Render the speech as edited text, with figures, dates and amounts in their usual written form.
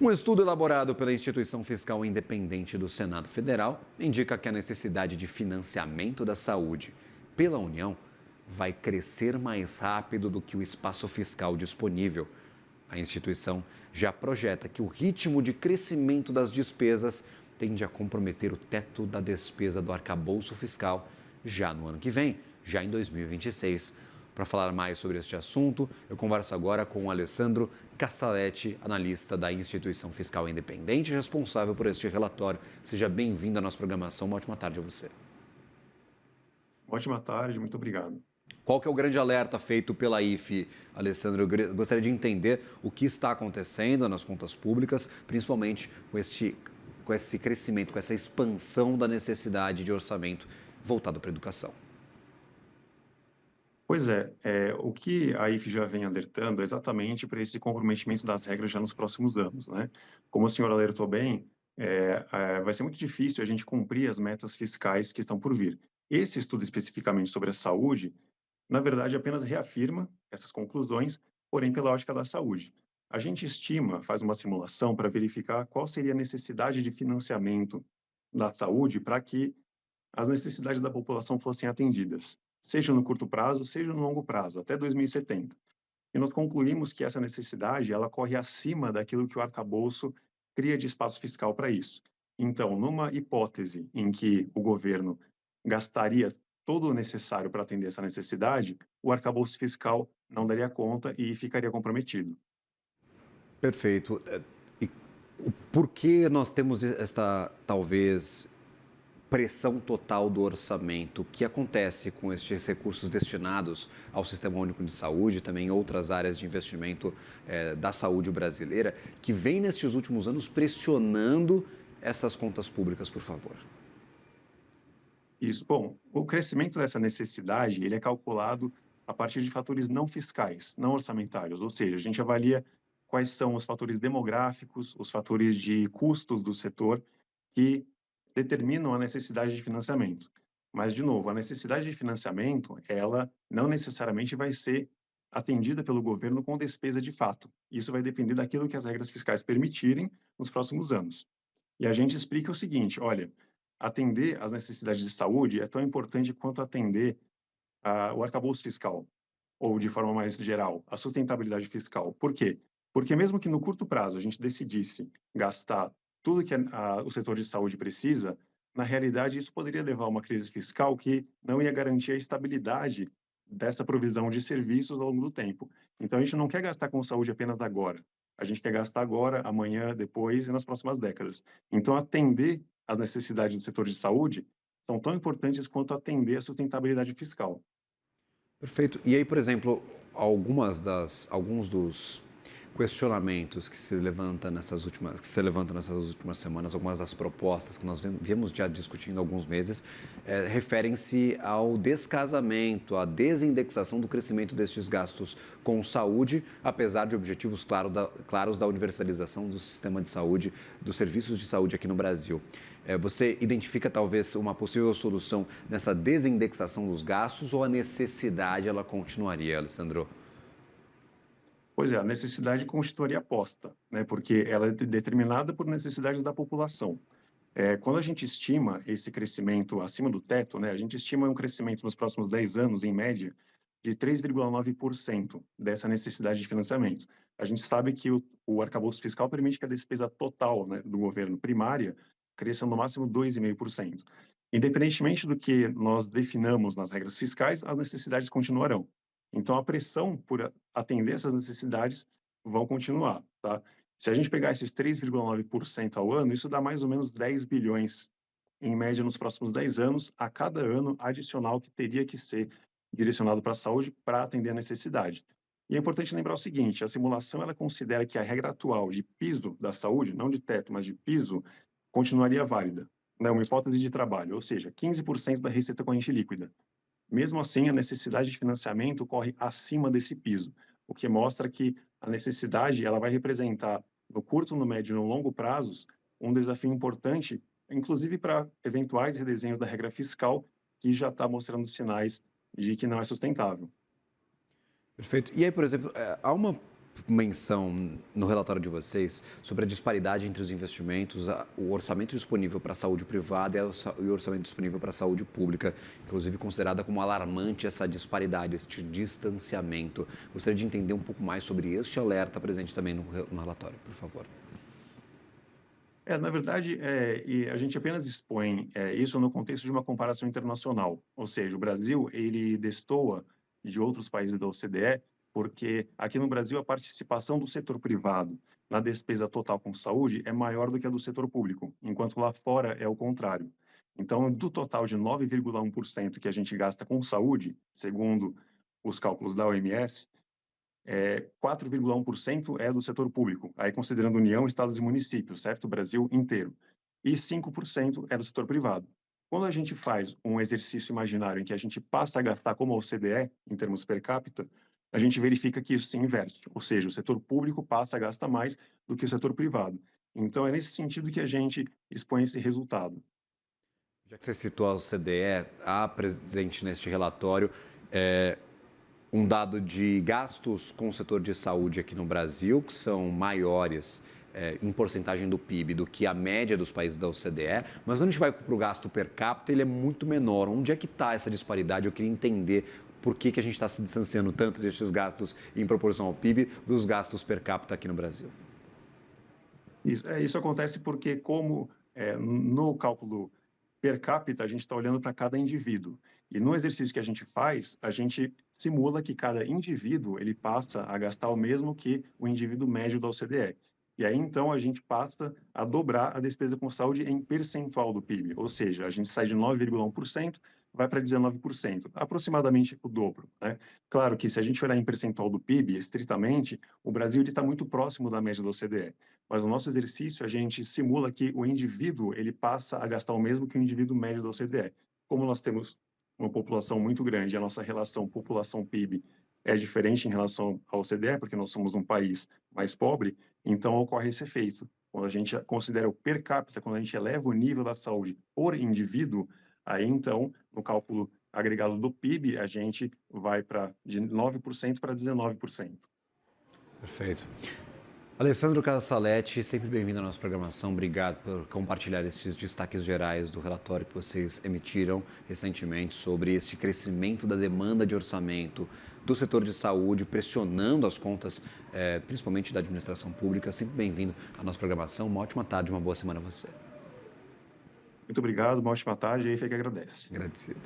Um estudo elaborado pela Instituição Fiscal Independente do Senado Federal indica que a necessidade de financiamento da saúde pela União vai crescer mais rápido do que o espaço fiscal disponível. A instituição já projeta que o ritmo de crescimento das despesas tende a comprometer o teto da despesa do arcabouço fiscal já no ano que vem, já em 2026. Para falar mais sobre este assunto, eu converso agora com o Alessandro Cassaletti, analista da Instituição Fiscal Independente, responsável por este relatório. Seja bem-vindo à nossa programação. Uma ótima tarde a você. Ótima tarde, muito obrigado. Qual que é o grande alerta feito pela IFE, Alessandro? Eu gostaria de entender o que está acontecendo nas contas públicas, principalmente com esse crescimento, com essa expansão da necessidade de orçamento voltado para a educação. Pois é, o que a IFE já vem alertando é exatamente para esse comprometimento das regras já nos próximos anos, né? Como o senhor alertou bem, vai ser muito difícil a gente cumprir as metas fiscais que estão por vir. Esse estudo especificamente sobre a saúde, na verdade, apenas reafirma essas conclusões, porém pela ótica da saúde. A gente estima, faz uma simulação para verificar qual seria a necessidade de financiamento da saúde para que as necessidades da população fossem atendidas, seja no curto prazo, seja no longo prazo, até 2070. E nós concluímos que essa necessidade, ela corre acima daquilo que o arcabouço cria de espaço fiscal para isso. Então, numa hipótese em que o governo gastaria todo o necessário para atender essa necessidade, o arcabouço fiscal não daria conta e ficaria comprometido. Perfeito. E por que nós temos esta, talvez, pressão total do orçamento? O que acontece com estes recursos destinados ao Sistema Único de Saúde, também outras áreas de investimento da saúde brasileira, que vem nestes últimos anos pressionando essas contas públicas, por favor? Isso. Bom, o crescimento dessa necessidade, ele é calculado a partir de fatores não fiscais, não orçamentários, ou seja, a gente avalia quais são os fatores demográficos, os fatores de custos do setor que determinam a necessidade de financiamento. Mas, de novo, a necessidade de financiamento, ela não necessariamente vai ser atendida pelo governo com despesa de fato. Isso vai depender daquilo que as regras fiscais permitirem nos próximos anos. E a gente explica o seguinte: olha, atender às necessidades de saúde é tão importante quanto atender o arcabouço fiscal, ou de forma mais geral, a sustentabilidade fiscal. Por quê? Porque mesmo que no curto prazo a gente decidisse gastar tudo que o setor de saúde precisa, na realidade isso poderia levar a uma crise fiscal que não ia garantir a estabilidade dessa provisão de serviços ao longo do tempo. Então a gente não quer gastar com saúde apenas agora. A gente quer gastar agora, amanhã, depois e nas próximas décadas. Então atender às necessidades do setor de saúde são tão importantes quanto atender a sustentabilidade fiscal. Perfeito. E aí, por exemplo, alguns dos questionamentos que se levantam nessas últimas semanas, algumas das propostas que nós viemos já discutindo há alguns meses, referem-se ao descasamento, à desindexação do crescimento destes gastos com saúde, apesar de objetivos claros da universalização do sistema de saúde, dos serviços de saúde aqui no Brasil. Você identifica talvez uma possível solução nessa desindexação dos gastos ou a necessidade ela continuaria, Alessandro? Pois é, a necessidade constituiria aposta, né, porque ela é determinada por necessidades da população. Quando a gente estima esse crescimento acima do teto, né, a gente estima um crescimento nos próximos 10 anos, em média, de 3,9% dessa necessidade de financiamento. A gente sabe que o arcabouço fiscal permite que a despesa total, né, do governo primária cresça no máximo 2,5%. Independentemente do que nós definamos nas regras fiscais, as necessidades continuarão. Então, a pressão por atender essas necessidades vão continuar, tá? Se a gente pegar esses 3,9% ao ano, isso dá mais ou menos 10 bilhões, em média, nos próximos 10 anos, a cada ano adicional que teria que ser direcionado para a saúde para atender a necessidade. E é importante lembrar o seguinte: a simulação ela considera que a regra atual de piso da saúde, não de teto, mas de piso, continuaria válida, né? Uma hipótese de trabalho, ou seja, 15% da receita corrente líquida. Mesmo assim, a necessidade de financiamento corre acima desse piso, o que mostra que a necessidade ela vai representar, no curto, no médio e no longo prazos, um desafio importante, inclusive para eventuais redesenhos da regra fiscal, que já está mostrando sinais de que não é sustentável. Perfeito. E aí, por exemplo, há uma menção no relatório de vocês sobre a disparidade entre os investimentos, o orçamento disponível para a saúde privada e o orçamento disponível para a saúde pública, inclusive considerada como alarmante essa disparidade, este distanciamento. Gostaria de entender um pouco mais sobre este alerta presente também no relatório, por favor. Na verdade, e a gente apenas expõe isso no contexto de uma comparação internacional, ou seja, o Brasil ele destoa de outros países da OCDE, porque aqui no Brasil a participação do setor privado na despesa total com saúde é maior do que a do setor público, enquanto lá fora é o contrário. Então, do total de 9,1% que a gente gasta com saúde, segundo os cálculos da OMS, 4,1% é do setor público, aí considerando União, estados e municípios, certo? O Brasil inteiro. E 5% é do setor privado. Quando a gente faz um exercício imaginário em que a gente passa a gastar como a OCDE, em termos per capita, a gente verifica que isso se inverte, ou seja, o setor público passa a gastar mais do que o setor privado. Então, é nesse sentido que a gente expõe esse resultado. Já que você citou a OCDE, há presente neste relatório um dado de gastos com o setor de saúde aqui no Brasil, que são maiores em porcentagem do PIB do que a média dos países da OCDE, mas quando a gente vai para o gasto per capita, ele é muito menor. Onde é que está essa disparidade? Eu queria entender por que a gente está se distanciando tanto destes gastos em proporção ao PIB dos gastos per capita aqui no Brasil. Isso acontece porque, no cálculo per capita, a gente está olhando para cada indivíduo. E no exercício que a gente faz, a gente simula que cada indivíduo ele passa a gastar o mesmo que o indivíduo médio da OCDE. E aí, então, a gente passa a dobrar a despesa com saúde em percentual do PIB. Ou seja, a gente sai de 9,1%, vai para 19%, aproximadamente o dobro, né? Claro que se a gente olhar em percentual do PIB, estritamente, o Brasil está muito próximo da média da OCDE. Mas no nosso exercício, a gente simula que o indivíduo ele passa a gastar o mesmo que o indivíduo médio da OCDE. Como nós temos uma população muito grande, a nossa relação população-PIB é diferente em relação à OCDE, porque nós somos um país mais pobre, então ocorre esse efeito. Quando a gente considera o per capita, quando a gente eleva o nível da saúde por indivíduo, aí então, no cálculo agregado do PIB, a gente vai de 9% para 19%. Perfeito. Alessandro Casaletti, sempre bem-vindo à nossa programação. Obrigado por compartilhar estes destaques gerais do relatório que vocês emitiram recentemente sobre este crescimento da demanda de orçamento do setor de saúde, pressionando as contas, principalmente da administração pública. Sempre bem-vindo à nossa programação. Uma ótima tarde, uma boa semana a você. Muito obrigado, uma ótima tarde e aí fica que agradece. Agradecido.